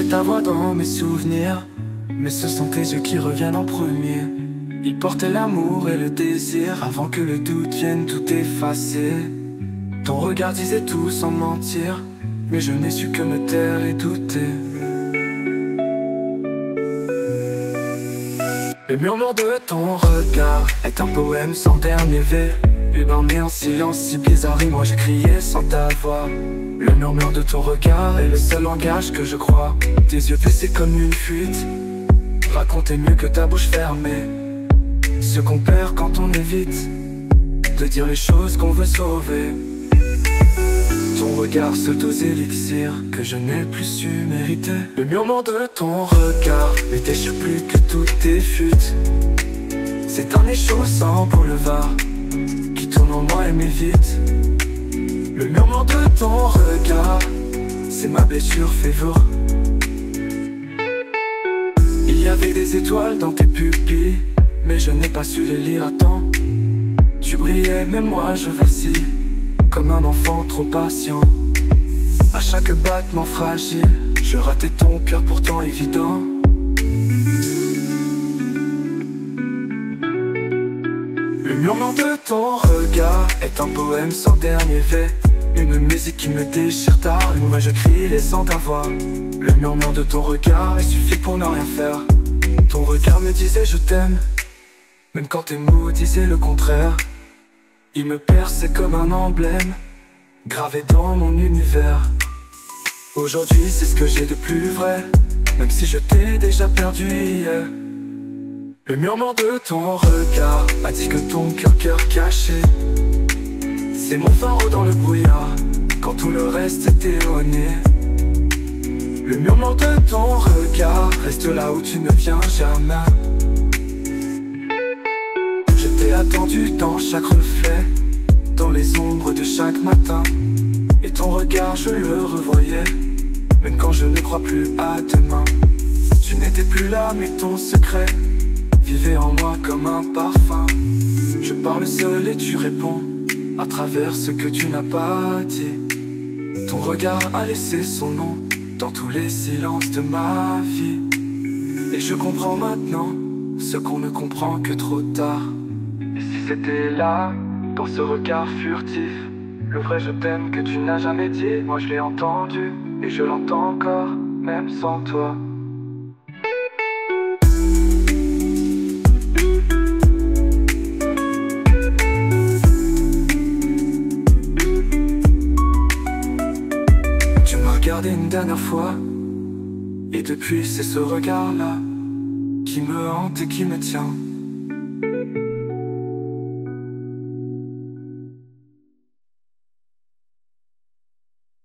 ta voix dans mes souvenirs, mais ce sont tes yeux qui reviennent en premier. Ils portaient l'amour et le désir, avant que le doute vienne tout effacer. Ton regard disait tout sans mentir, mais je n'ai su que me taire et douter. Le murmure de ton regard est un poème sans dernier vers. Ébranlé en silence si bizarre, et moi j'ai crié sans ta voix. Le murmure de ton regard est le seul langage que je crois. Tes yeux baissés comme une fuite racontaient mieux que ta bouche fermée ce qu'on perd quand on évite de dire les choses qu'on veut sauver. Ton regard se dose élixir que je n'ai plus su mériter. Le murmure de ton regard n'était sûr plus que tout est fuite. C'est un écho sans boulevard qui tourne en moi et m'évite. Le murmure de ton regard, c'est ma blessure favorite. Il y avait des étoiles dans tes pupilles, mais je n'ai pas su les lire à temps. Tu brillais, mais moi je vacille, comme un enfant trop patient. À chaque battement fragile, je ratais ton cœur pourtant évident. Le murmure de ton regard est un poème sans dernier vers. Une musique qui me déchire tard, et moi je crie les sans ta voix. Le murmure de ton regard, il suffit pour ne rien faire. Ton regard me disait je t'aime, même quand tes mots disaient le contraire. Il me perçait comme un emblème, gravé dans mon univers. Aujourd'hui c'est ce que j'ai de plus vrai, même si je t'ai déjà perdu hier. Le murmure de ton regard m'a dit que ton cœur caché, c'est mon phare dans le brouillard, quand tout le reste est erroné. Le murmure de ton regard reste là où tu ne viens jamais. Je t'ai attendu dans chaque reflet, dans les ombres de chaque matin. Et ton regard je le revoyais, même quand je ne crois plus à demain. Tu n'étais plus là mais ton secret vivait en moi comme un parfum. Je parle seul et tu réponds à travers ce que tu n'as pas dit. Ton regard a laissé son nom dans tous les silences de ma vie. Et je comprends maintenant ce qu'on ne comprend que trop tard. Et si c'était là, dans ce regard furtif, le vrai je t'aime que tu n'as jamais dit, moi je l'ai entendu et je l'entends encore, même sans toi. Regardé une dernière fois, et depuis c'est ce regard-là qui me hante et qui me tient.